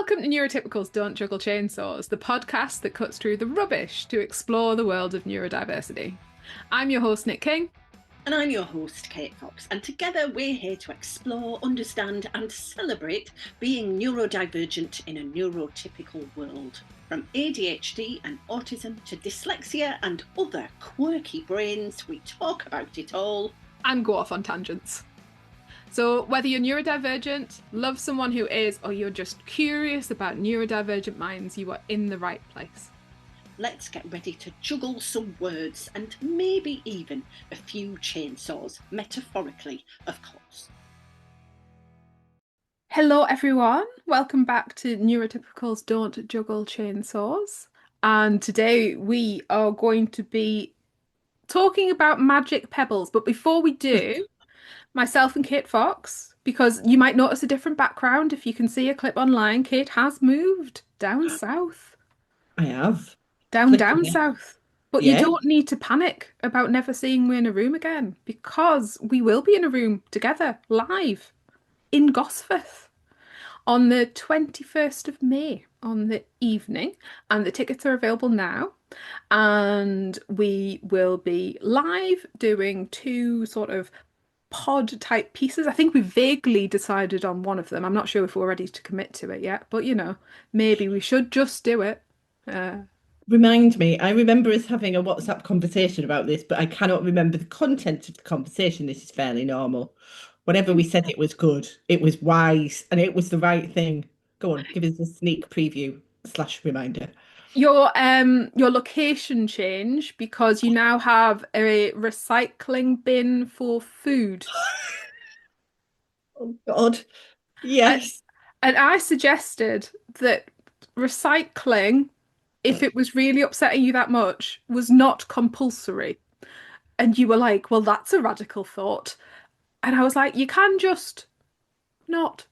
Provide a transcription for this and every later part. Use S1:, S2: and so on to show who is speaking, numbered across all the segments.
S1: Welcome to Neurotypical's Don't Juggle Chainsaws, the podcast that cuts through the rubbish to explore the world of neurodiversity. I'm your host, Nick King.
S2: And I'm your host, Kate Fox. And together we're here to explore, understand, and celebrate being neurodivergent in a neurotypical world. From ADHD and autism to dyslexia and other quirky brains, we talk about it all.
S1: And go off on tangents. So whether you're neurodivergent, love someone who is, or you're just curious about neurodivergent minds, you are in the right place.
S2: Let's get ready to juggle some words and maybe even a few chainsaws, metaphorically, of course.
S1: Hello everyone, welcome back to Neurotypical's Don't Juggle Chainsaws. And today we are going to be talking about magic pebbles. But before we do, myself and Kate Fox, because you might notice a different background if you can see a clip online. Kate has moved down south.
S3: I have.
S1: Down south. But you
S3: Yeah.
S1: don't need to panic about never seeing me in a room again, because we will be in a room together, live, in Gosforth, on the 21st of May, on the evening, and the tickets are available now. And we will be live doing two sort of pod type pieces. I think we vaguely decided on one of them. I'm not sure if we're ready to commit to it yet, but maybe we should just do it.
S3: Remind me, I remember us having a WhatsApp conversation about this, but I cannot remember the content of the conversation. This is fairly normal. Whatever we said, it was good, it was wise, and it was the right thing. Go on, give us a sneak preview / reminder.
S1: Your location change, because you now have a recycling bin for food.
S3: Oh God, yes.
S1: And I suggested that recycling, if it was really upsetting you that much, was not compulsory. And you were like, well, that's a radical thought. And I was like, you can just not.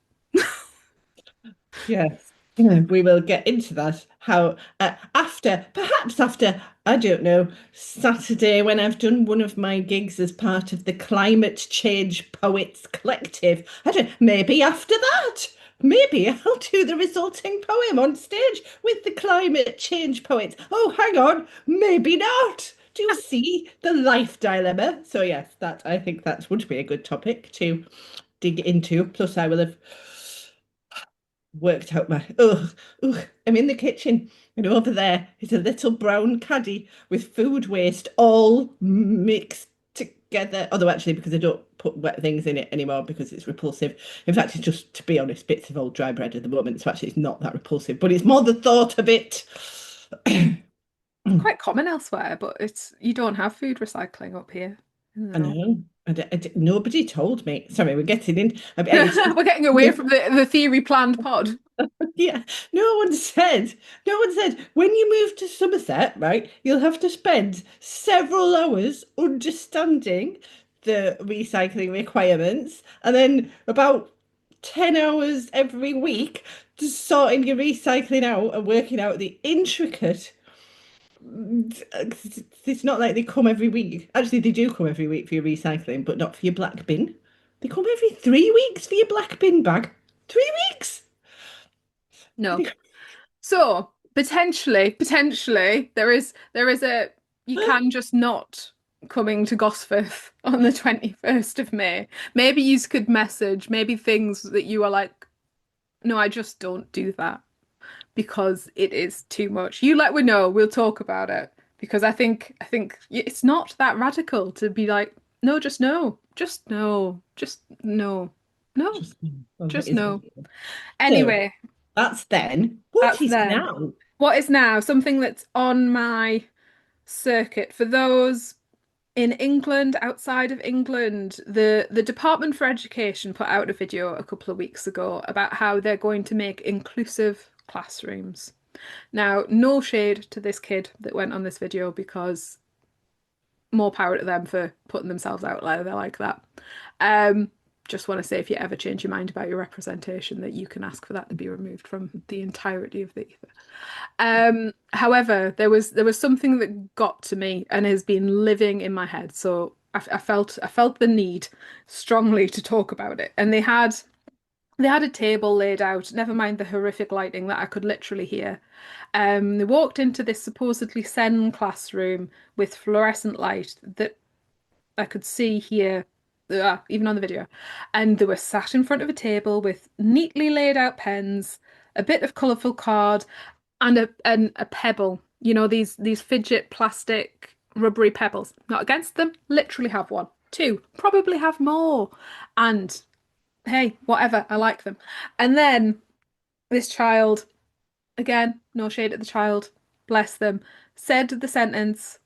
S3: Yes. Yeah, we will get into that. How perhaps after, I don't know, Saturday when I've done one of my gigs as part of the Climate Change Poets Collective. I don't, maybe after that, maybe I'll do the resulting poem on stage with the Climate Change Poets. Oh, hang on, maybe not. Do you see the life dilemma? So yes, that I think that would be a good topic to dig into. Plus, I will have worked out my I'm in the kitchen and over there is a little brown caddy with food waste all mixed together. Although actually, because I don't put wet things in it anymore because it's repulsive. In fact, it's just, to be honest, bits of old dry bread at the moment. So actually it's not that repulsive, but it's more the thought of it.
S1: Quite common elsewhere, but you don't have food recycling up here.
S3: I know. Nobody told me. Sorry, we're getting in.
S1: We're getting away from the theory planned pod.
S3: Yeah, no one said when you move to Somerset, right, you'll have to spend several hours understanding the recycling requirements and then about 10 hours every week just sorting your recycling out and working out the intricate. It's not like they come every week. Actually, they do come every week for your recycling, but not for your black bin. They come every 3 weeks for your black bin bag. 3 weeks.
S1: No. So potentially there is a you can just not coming to Gosforth on the 21st of May. Maybe you could message maybe things that you are like, no, I just don't do that because it is too much. You let me know, we'll talk about it. Because I think it's not that radical to be like, no, just no. Just no. Just no. No. Just no. Anyway.
S3: So, that's then. What is now?
S1: What is now? Something that's on my circuit. For those in England, outside of England, the Department for Education put out a video a couple of weeks ago about how they're going to make inclusive classrooms. Now, no shade to this kid that went on this video, because more power to them for putting themselves out there like that. Just want to say, if you ever change your mind about your representation, that you can ask for that to be removed from the entirety of the ether. However, there was something that got to me and has been living in my head. So I felt the need strongly to talk about it. And they had They had a table laid out, never mind the horrific lighting that I could literally hear. They walked into this supposedly Zen classroom with fluorescent light that I could see here, even on the video. And they were sat in front of a table with neatly laid out pens, a bit of colourful card, and a pebble. You know, these fidget plastic rubbery pebbles. Not against them, literally have one. Two, probably have more. And hey, whatever, I like them. And then this child, again, no shade at the child, bless them, said the sentence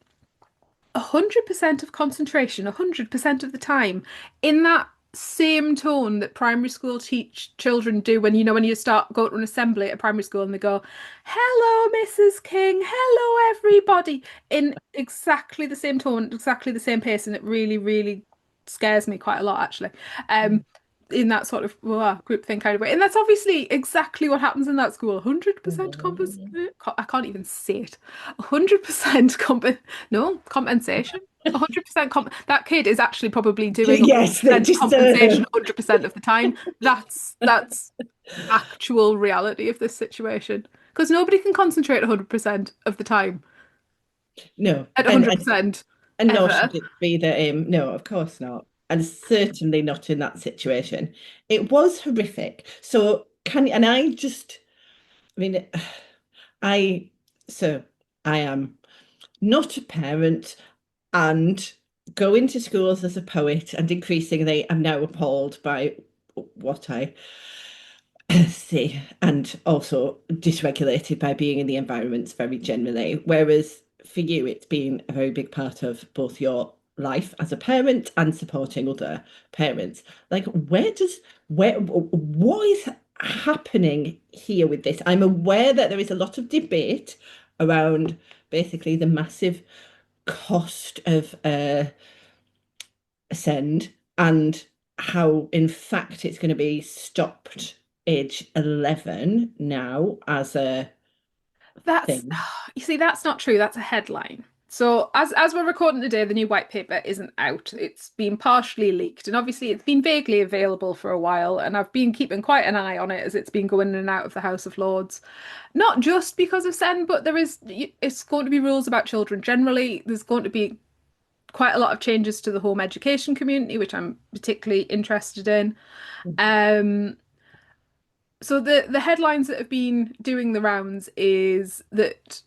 S1: 100% of concentration, 100% of the time, in that same tone that primary school teach children do when when you start going to an assembly at a primary school and they go, "Hello, Mrs. King, hello, everybody," in exactly the same tone, exactly the same pace, and it really, really scares me quite a lot, actually. In that sort of group thing kind of way. And that's obviously exactly what happens in that school. 100% compens I can't even say it. 100% no, compensation. 100% that kid is actually probably doing
S3: Yes, they
S1: 100% compensation
S3: deserve.
S1: 100% of the time. That's actual reality of this situation. Because nobody can concentrate 100% of the time
S3: No,
S1: at
S3: and
S1: 100%
S3: and nor
S1: ever.
S3: should it be the aim. No, of course not. And certainly not in that situation. It was horrific. So and I just, I mean, I, so I am not a parent and go into schools as a poet, and increasingly I'm now appalled by what I see, and also dysregulated by being in the environments very generally. Whereas for you, it's been a very big part of both your life as a parent and supporting other parents. Like, what is happening here with this? I'm aware that there is a lot of debate around basically the massive cost of Ascend, and how, in fact, it's going to be stopped age 11 now as a
S1: That's,
S3: thing.
S1: you see, that's not true. That's a headline. So as we're recording today, the new white paper isn't out. It's been partially leaked, and obviously it's been vaguely available for a while. And I've been keeping quite an eye on it as it's been going in and out of the House of Lords. Not just because of Sen, but it's going to be rules about children generally. There's going to be quite a lot of changes to the home education community, which I'm particularly interested in. Um, so the headlines that have been doing the rounds is that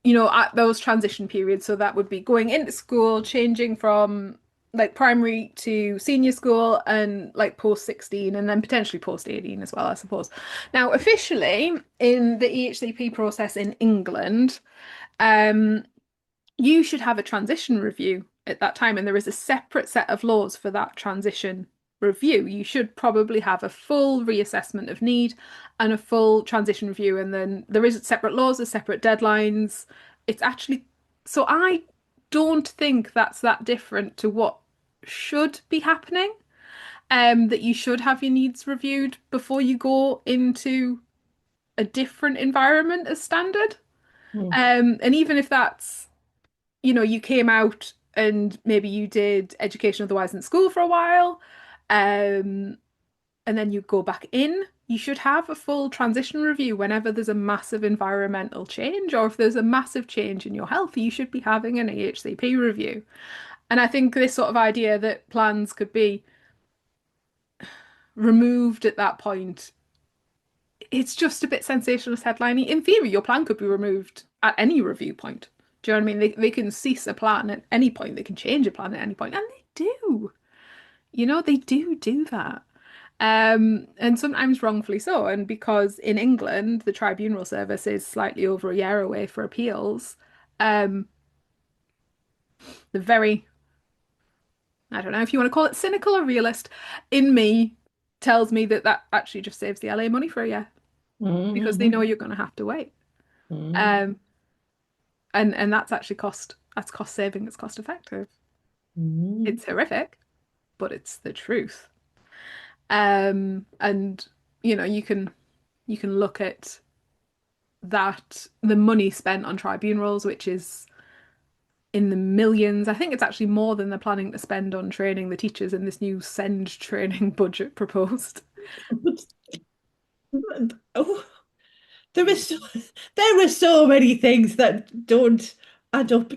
S1: at those transition periods. So that would be going into school, changing from like primary to senior school and like post 16 and then potentially post 18 as well, I suppose. Now, officially in the EHCP process in England, um, you should have a transition review at that time, and there is a separate set of laws for that transition review. You should probably have a full reassessment of need and a full transition review, and then there is separate laws, there's separate deadlines. It's actually so I don't think that's that different to what should be happening. That you should have your needs reviewed before you go into a different environment as standard.
S3: Mm.
S1: And even if that's you came out and maybe you did education otherwise in school for a while, um, and then you go back in, you should have a full transition review whenever there's a massive environmental change or if there's a massive change in your health, you should be having an EHCP review. And I think this sort of idea that plans could be removed at that point, it's just a bit sensationalist headlining. In theory, your plan could be removed at any review point. Do you know what I mean? They can cease a plan at any point. They can change a plan at any point, and they do. They do that. And sometimes wrongfully so. And because in England, the tribunal service is slightly over a year away for appeals, um, the very, I don't know if you want to call it cynical or realist, in me tells me that that actually just saves the LA money for a year because they know
S3: Mhm.
S1: you're going to have to wait.
S3: Mhm.
S1: Um, and that's cost saving, it's cost effective.
S3: Mhm.
S1: It's horrific, but it's the truth. And you can look at that the money spent on tribunals, which is in the millions. I think it's actually more than they're planning to spend on training the teachers in this new send training budget proposed.
S3: But, oh, there are so, there are so many things that don't add up.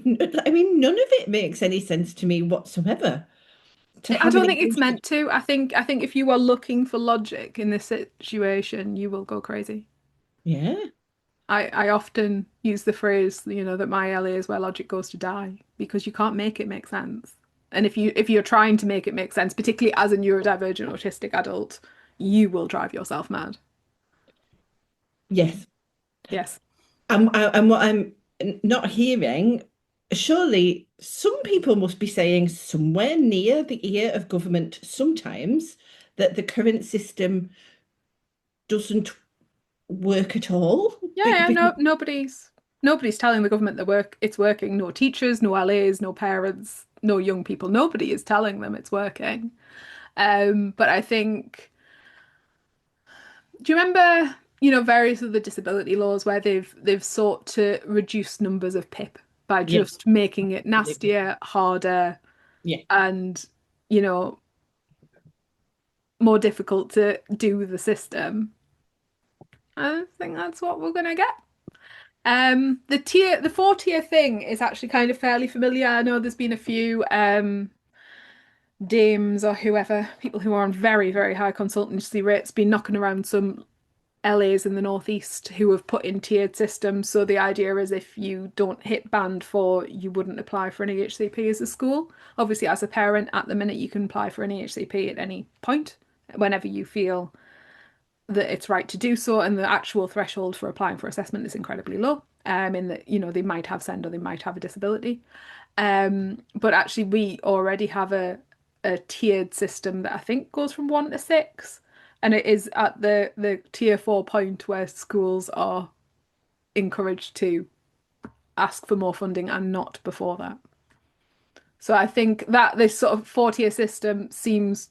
S3: I mean, none of it makes any sense to me whatsoever. To
S1: I
S3: have an
S1: don't think it's
S3: emotion,
S1: meant to. I think if you are looking for logic in this situation, you will go crazy.
S3: yeah,
S1: I often use the phrase, that my LA is where logic goes to die because you can't make it make sense. And if you're trying to make it make sense, particularly as a neurodivergent autistic adult, you will drive yourself mad.
S3: yes.
S1: Yes.
S3: And what I'm not hearing, surely some people must be saying somewhere near the ear of government sometimes that the current system doesn't work at all.
S1: Yeah, yeah,
S3: Because,
S1: no, nobody's telling the government that it's working. No teachers, no LAs, no parents, no young people. Nobody is telling them it's working. But I think, do you remember, various of the disability laws where they've sought to reduce numbers of PIP by
S3: yes,
S1: just making it
S3: absolutely.
S1: nastier, harder,
S3: Yeah,
S1: and, you know, more difficult to do the system. I think that's what we're gonna get. The 4-tier thing is actually kind of fairly familiar. I know there's been a few dames or whoever, people who are on very, very high consultancy rates, been knocking around some LAs in the Northeast who have put in tiered systems. So the idea is if you don't hit band 4, you wouldn't apply for an EHCP as a school. Obviously, as a parent, at the minute you can apply for an EHCP at any point, whenever you feel that it's right to do so, and the actual threshold for applying for assessment is incredibly low. In that, they might have SEND or they might have a disability. But actually, we already have a tiered system that I think goes from 1 to 6, and it is at the tier 4 point where schools are encouraged to ask for more funding and not before that. So I think that this sort of 4-tier system seems,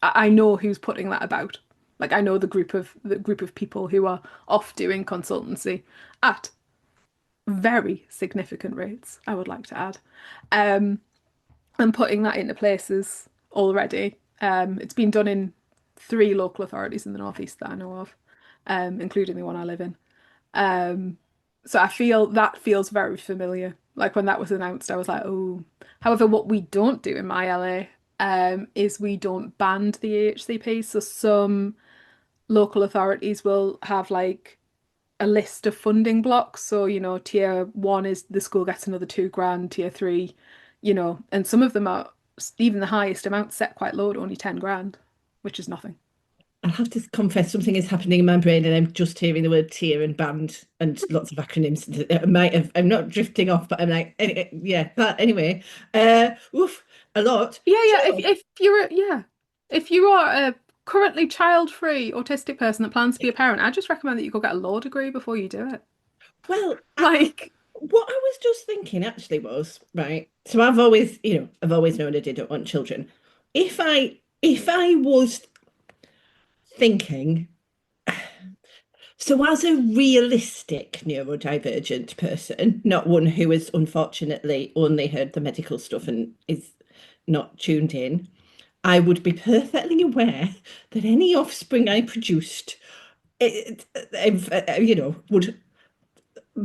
S1: I know who's putting that about. Like I know the group of people who are off doing consultancy at very significant rates, I would like to add. Um, and putting that into places already. It's been done in 3 local authorities in the Northeast that I know of, including the one I live in. Um, so I feel that feels very familiar. Like when that was announced, I was like, oh. However, what we don't do in my LA, is we don't band the EHCP. So some local authorities will have like a list of funding blocks. So, tier 1 is the school gets another 2 grand, tier 3, and some of them are even the highest amount set quite low at only 10 grand, which is nothing.
S3: I'll have to confess something is happening in my brain, and I'm just hearing the word tier and band and lots of acronyms. I'm not drifting off, but I'm like, yeah, that anyway. Oof, a lot.
S1: Yeah, yeah. If
S3: Sure.
S1: if you're if you are a currently child-free autistic person that plans to be a parent, I just recommend that you go get a law degree before you do it.
S3: Well,
S1: Like,
S3: what I was just thinking actually was, right, so I've always known I didn't want children. If I was thinking, so as a realistic neurodivergent person, not one who has unfortunately only heard the medical stuff and is not tuned in, I would be perfectly aware that any offspring I produced, would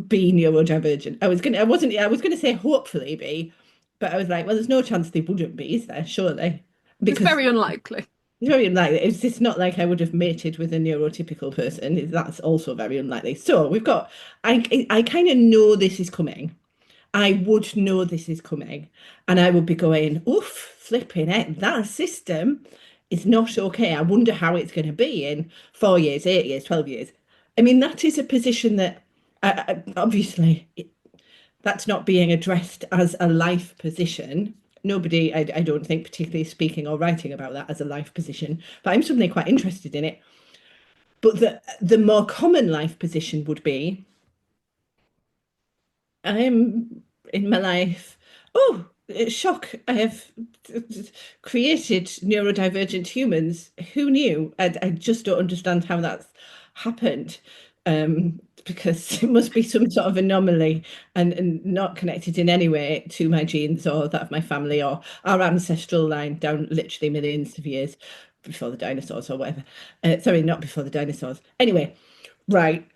S3: be neurodivergent. I was gonna say hopefully be, but I was like, well, there's no chance they wouldn't be, is there? Surely,
S1: it's
S3: because
S1: very unlikely.
S3: it's very unlikely. It's not like I would have mated with a neurotypical person. That's also very unlikely. So we've got. I kind of know this is coming. I would know this is coming, and I would be going, oof, flipping it. That system is not okay. I wonder how it's going to be in 4 years, 8 years, 12 years. I mean, that is a position that obviously that's not being addressed as a life position. Nobody, I don't think, particularly speaking or writing about that as a life position, but I'm suddenly quite interested in it. But the more common life position would be I'm in my life. Oh, shock! I have created neurodivergent humans. Who knew? I just don't understand how that's happened. Because it must be some sort of anomaly and not connected in any way to my genes or that of my family or our ancestral line down literally millions of years. before the dinosaurs or whatever. Sorry, not before the dinosaurs. Anyway, right.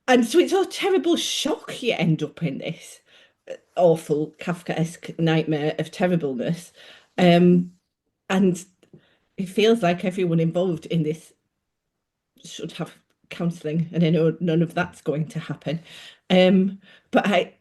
S3: And so it's a terrible shock you end up in this awful Kafkaesque nightmare of terribleness. Um, and it feels like everyone involved in this should have counselling, and I know none of that's going to happen. But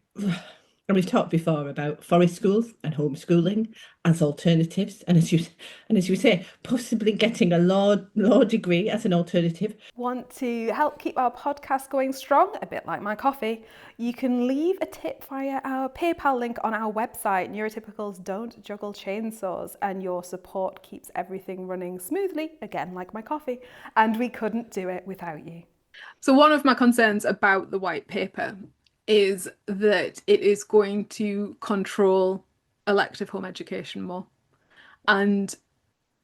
S3: and we've talked before about forest schools and homeschooling as alternatives, and as you say, possibly getting a law degree as an alternative.
S4: Want to help keep our podcast going strong, a bit like my coffee, you can leave a tip via our PayPal link on our website. Neurotypicals don't juggle chainsaws, and your support keeps everything running smoothly, again like my coffee, and we couldn't do it without you.
S1: So one of my concerns about the white paper is that it is going to control elective home education more. And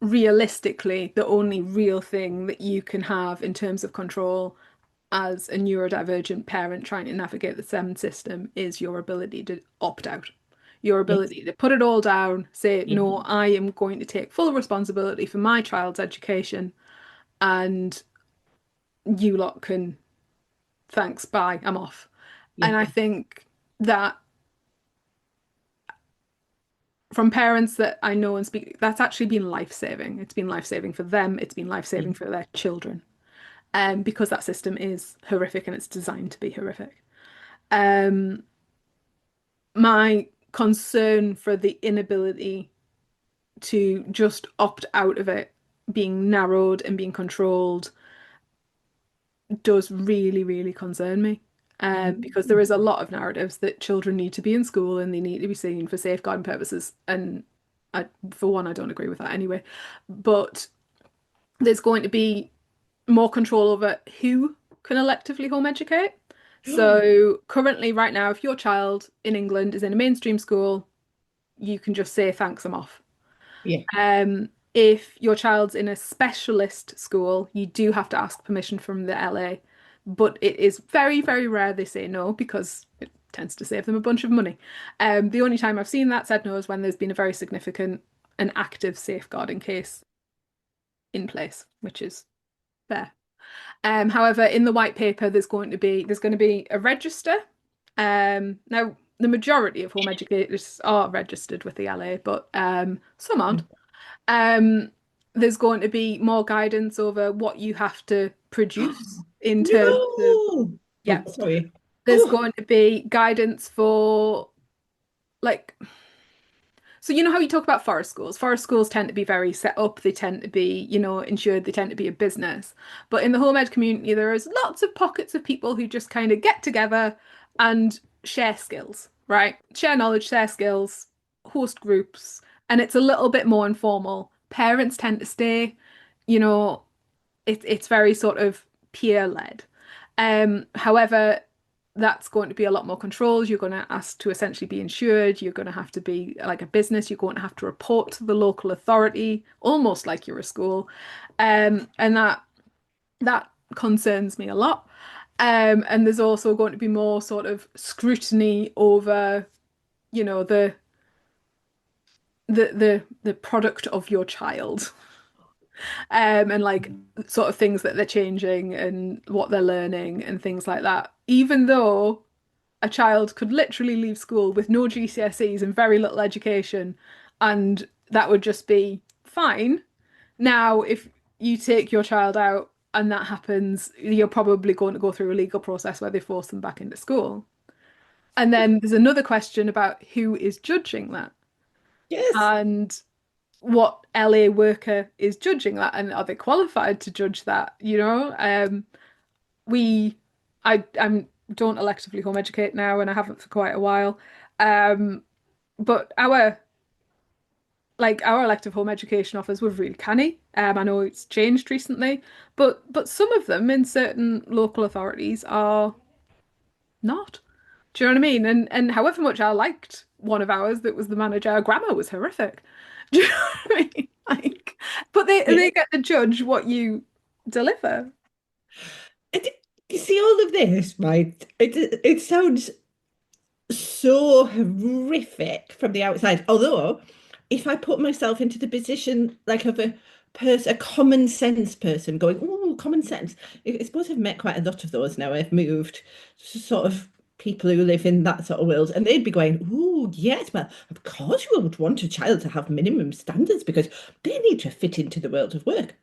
S1: realistically, the only real thing that you can have in terms of control as a neurodivergent parent trying to navigate the SEM system is your ability to opt out. Your
S3: Yes.
S1: ability to put it all down, say,
S3: Yeah.
S1: no, I am going to take full responsibility for my child's education, and you lot can, thanks, bye, I'm off.
S3: Yeah.
S1: And I think that from parents that I know and speak, that's actually been life-saving. It's been life-saving for them. It's been life-saving for their children. Because that system is horrific and it's designed to be horrific. My concern for the inability to just opt out of it being narrowed and being controlled does really, really concern me. Because there is a lot of narratives that children need to be in school and they need to be seen for safeguarding purposes. And for one, I don't agree with that anyway. But there's going to be more control over who can electively home educate. So currently, right now, if your child in England is in a mainstream school, you can just say, thanks, I'm off.
S3: Yeah.
S1: If your child's in a specialist school, you do have to ask permission from the LA, but it is very, very rare they say no because it tends to save them a bunch of money. The only time I've seen that said no is when there's been a very significant and active safeguarding case in place, which is fair. However, in the white paper, there's going to be a register. Now, the majority of home educators are registered with the LA, but some aren't. There's going to be more guidance over what you have to produce in terms of,
S3: No.
S1: yeah.
S3: Oh, sorry.
S1: There's
S3: Oh,
S1: going to be guidance for like, so you know how you talk about forest schools? Forest schools tend to be very set up. They tend to be, insured. They tend to be a business. But in the home ed community, there is lots of pockets of people who just kind of get together and share skills, right? Share knowledge, share skills, host groups, and it's a little bit more informal. Parents tend to stay, you know, it's very sort of peer led. However, that's going to be a lot more controls. You're going to ask to essentially be insured. You're going to have to be like a business. You're going to have to report to the local authority, almost like you're a school. And that concerns me a lot. And there's also going to be more sort of scrutiny over, the product of your child. And like sort of things that they're changing and what they're learning and things like that. Even though a child could literally leave school with no GCSEs and very little education, and that would just be fine. Now, if you take your child out and that happens, you're probably going to go through a legal process where they force them back into school. And then there's another question about who is judging that
S3: yes.
S1: and what LA worker is judging that and are they qualified to judge that, we I'm don't electively home educate now and I haven't for quite a while. But our elective home education offers were really canny. I know it's changed recently, but some of them in certain local authorities are not. Do you know what I mean? And however much I liked one of ours that was the manager, our grammar was horrific. Do you know what I mean? Like, but they get to judge what you deliver.
S3: And you see all of this, right? It sounds so horrific from the outside. Although, if I put myself into the position like of a common sense person going, oh, common sense. I suppose I've met quite a lot of those now. I've moved to sort of people who live in that sort of world, and they'd be going, oh, yes, well, of course you would want a child to have minimum standards because they need to fit into the world of work.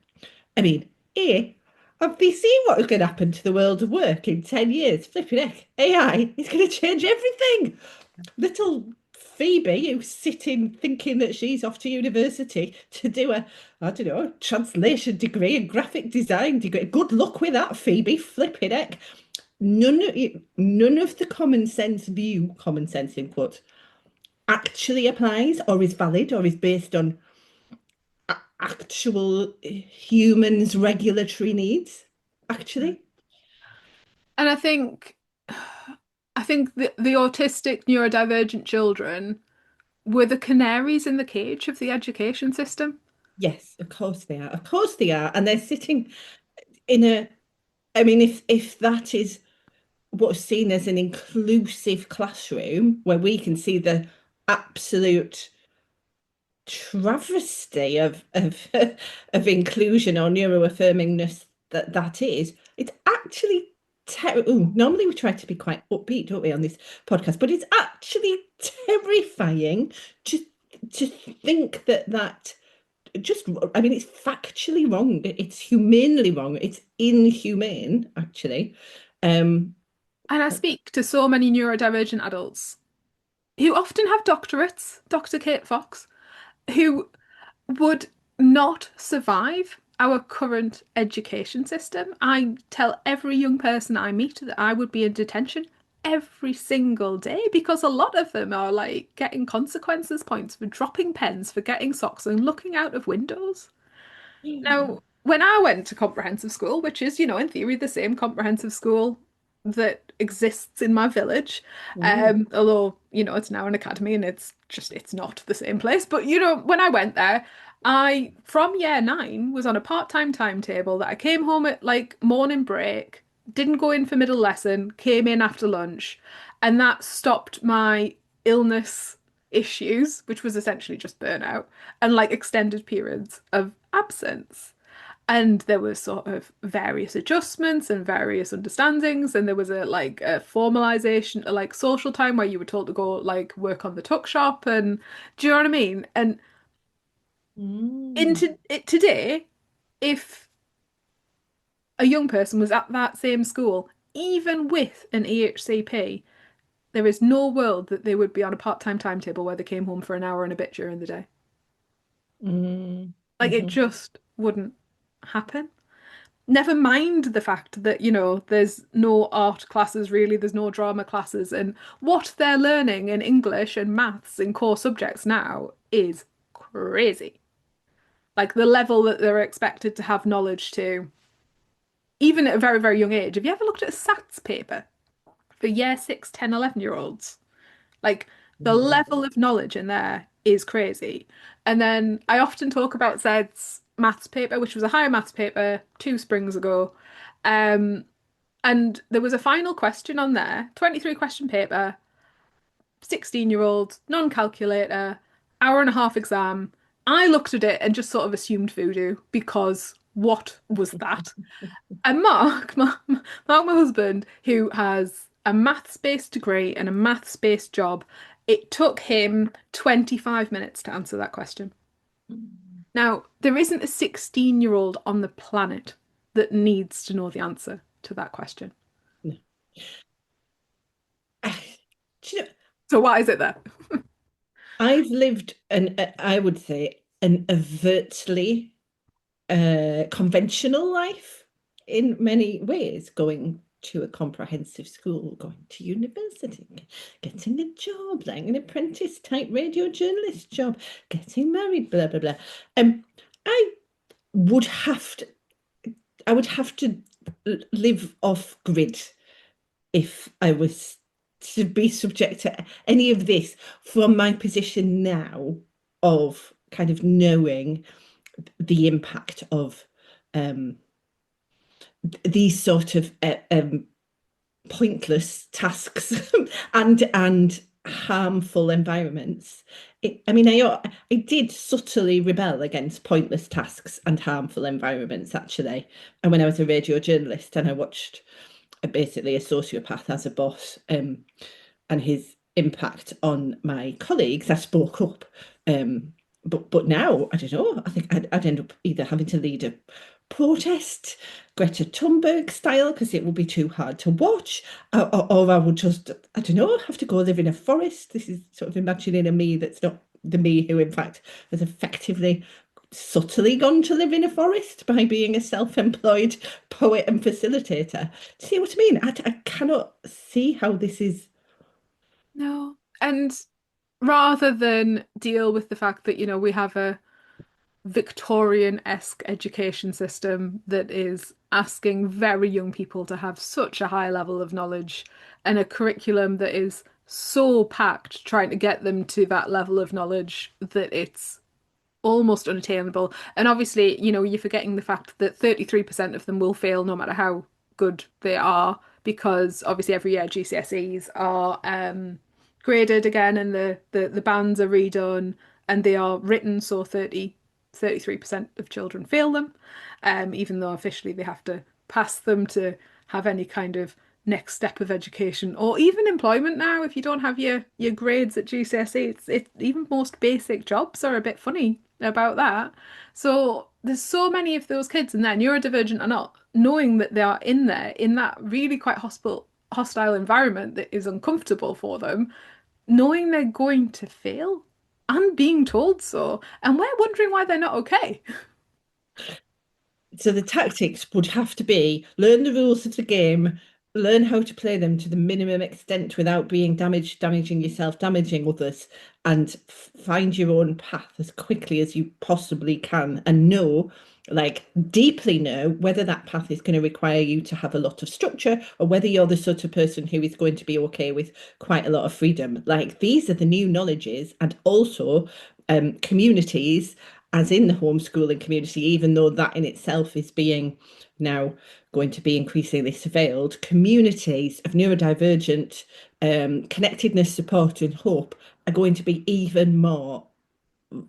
S3: I mean, have they seen what's going to happen to the world of work in 10 years? Flipping heck, AI is going to change everything. Little Phoebe, who's sitting thinking that she's off to university to do a, I don't know, translation degree and graphic design degree. Good luck with that, Phoebe. Flipping heck. None of the common sense view, common sense in quotes, actually applies or is valid or is based on actual humans' regulatory needs, actually.
S1: And I think the autistic neurodivergent children were the canaries in the cage of the education system.
S3: Yes, of course they are. Of course they are. And they're sitting in a, I mean, if that is what's seen as an inclusive classroom where we can see the absolute travesty of inclusion or neuroaffirmingness that is, it's actually terrible. Normally we try to be quite upbeat, don't we, on this podcast, but it's actually terrifying to think that just, I mean, it's factually wrong. It's humanely wrong. It's inhumane, actually. Um,
S1: And I speak to so many neurodivergent adults who often have doctorates, Dr. Kate Fox, who would not survive our current education system. I tell every young person I meet that I would be in detention every single day because a lot of them are like getting consequences points for dropping pens, for getting socks, and looking out of windows. Now, when I went to comprehensive school, which is, in theory, the same comprehensive school that exists in my village, although, it's now an academy and it's not the same place. But, when I went there, from year 9, was on a part-time timetable that I came home at like morning break, didn't go in for middle lesson, came in after lunch, and that stopped my illness issues, which was essentially just burnout and like extended periods of absence. And there was sort of various adjustments and various understandings, and there was a formalization, like social time where you were told to go like work on the tuck shop, and do you know what I mean? And
S3: mm,
S1: into it today, if a young person was at that same school, even with an EHCP, there is no world that they would be on a part-time timetable where they came home for an hour and a bit during the day.
S3: mm,
S1: Like it
S3: mhm.
S1: just wouldn't happen. Never mind the fact that, there's no art classes really, there's no drama classes, and what they're learning in English and maths in core subjects now is crazy. Like the level that they're expected to have knowledge to, even at a very, very young age. Have you ever looked at a SATs paper for year 6, 10, 11-year-olds? Like the
S3: Mm.
S1: level of knowledge in there is crazy. And then I often talk about Zed's maths paper, which was a higher maths paper 2 springs ago. Um, and there was a final question on there, 23 question paper, 16-year-old, non-calculator, hour and a half exam. I looked at it and just sort of assumed voodoo because what was that? And Mark, my husband, who has a maths-based degree and a maths-based job, it took him 25 minutes to answer that question. Now, there isn't a 16-year-old on the planet that needs to know the answer to that question.
S3: No. Do you know,
S1: So why is it there?
S3: I've lived I would say, an overtly conventional life in many ways, going to a comprehensive school, going to university, getting a job, like an apprentice type radio journalist job, getting married, blah blah blah. I would have to, I would have to live off grid if I was to be subject to any of this from my position now of kind of knowing the impact of um, these sort of pointless tasks and harmful environments. I did subtly rebel against pointless tasks and harmful environments, actually. And when I was a radio journalist and I watched basically a sociopath as a boss, and his impact on my colleagues, I spoke up. But now, I don't know, I think I'd end up either having to lead a protest, Greta Thunberg style, because it would be too hard to watch, or I would just, I don't know, have to go live in a forest. This is sort of imagining a me that's not the me who, in fact, has effectively subtly gone to live in a forest by being a self-employed poet and facilitator. Do you see what I mean? I cannot see how this is.
S1: No. And rather than deal with the fact that, we have a Victorian-esque education system that is asking very young people to have such a high level of knowledge and a curriculum that is so packed trying to get them to that level of knowledge that it's almost unattainable. And obviously, you're forgetting the fact that 33% of them will fail no matter how good they are, because obviously every year GCSEs are graded again and the bands are redone and they are written, so 33% of children fail them, even though officially they have to pass them to have any kind of next step of education or even employment now. If you don't have your grades at GCSE, it's even most basic jobs are a bit funny about that. So there's so many of those kids, and they're neurodivergent or not, knowing that they are in there in that really quite hostile environment that is uncomfortable for them, knowing they're going to fail and being told so, and we're wondering why they're not okay.
S3: So the tactics would have to be learn the rules of the game, learn how to play them to the minimum extent without being damaging yourself, damaging others, and find your own path as quickly as you possibly can, and know, like deeply know, whether that path is going to require you to have a lot of structure or whether you're the sort of person who is going to be okay with quite a lot of freedom. Like these are the new knowledges, and also communities, as in the homeschooling community, even though that in itself is being now going to be increasingly surveilled, communities of neurodivergent connectedness, support, and hope are going to be even more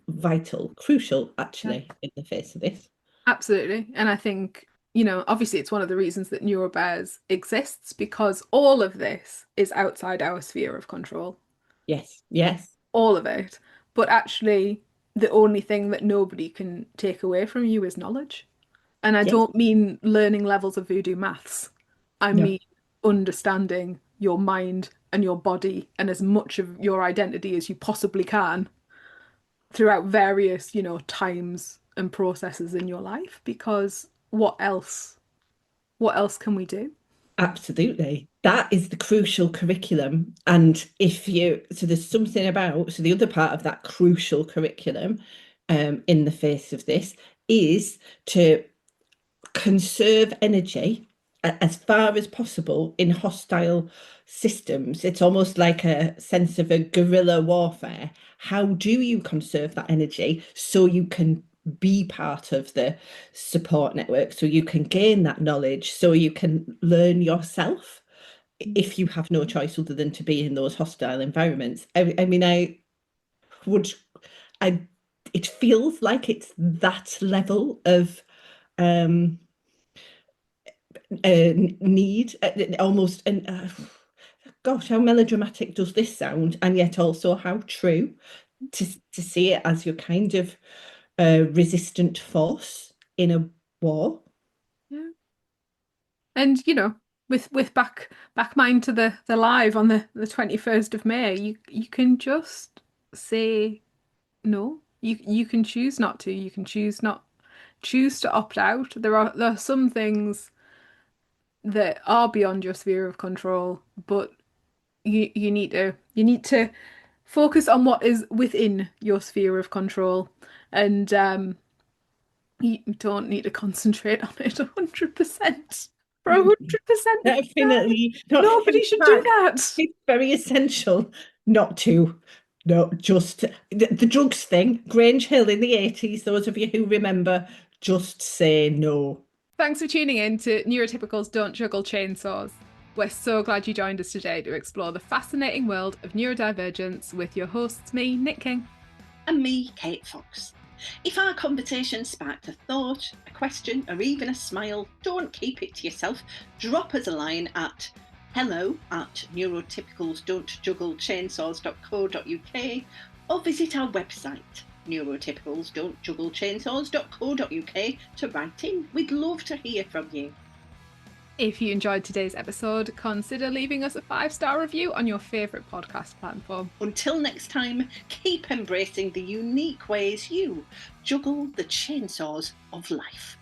S3: vital, crucial,
S1: Yeah.
S3: actually, in the face of this.
S1: Absolutely. And I think, obviously it's one of the reasons that Neurobears exists, because all of this is outside our sphere of control.
S3: Yes, yes,
S1: All of it. But actually, the only thing that nobody can take away from you is knowledge. And I
S3: yes,
S1: don't mean learning levels of voodoo maths. I
S3: no,
S1: mean understanding your mind and your body and as much of your identity as you possibly can throughout various, times and processes in your life. Because what else can we do?
S3: absolutely. That is the crucial curriculum. And so there's something about, so the other part of that crucial curriculum in the face of this is to conserve energy as far as possible in hostile systems. It's almost like a sense of a guerrilla warfare. How do you conserve that energy so you can be part of the support network, so you can gain that knowledge, so you can learn yourself if you have no choice other than to be in those hostile environments? I mean, would, I, it feels like it's that level of um need, almost, and gosh, how melodramatic does this sound, and yet also how true, to see it as your kind of resistant force in a war.
S1: Yeah. And with back mind to the live on the 21st of May, you can just say no. You can choose not to. You can choose to opt out. There are some things that are beyond your sphere of control, but you need to focus on what is within your sphere of control, and you don't need to concentrate on it 100% for 100% of the time.
S3: Definitely not. In
S1: Nobody should do
S3: fact,
S1: that.
S3: it's very essential not to. No, just the drugs thing, Grange Hill in the 80s, those of you who remember, just say no.
S1: Thanks for tuning in to Neurotypicals Don't Juggle Chainsaws. We're so glad you joined us today to explore the fascinating world of neurodivergence with your hosts, me, Nick King.
S2: And me, Kate Fox. If our conversation sparked a thought, a question, or even a smile, don't keep it to yourself. Drop us a line at hello@neurotypicalsdon'tjugglechainsaws.co.uk or visit our website, neurotypicalsdon'tjugglechainsaws.co.uk, to write in. We'd love to hear from you.
S1: If you enjoyed today's episode, consider leaving us a 5-star review on your favourite podcast platform.
S2: Until next time, keep embracing the unique ways you juggle the chainsaws of life.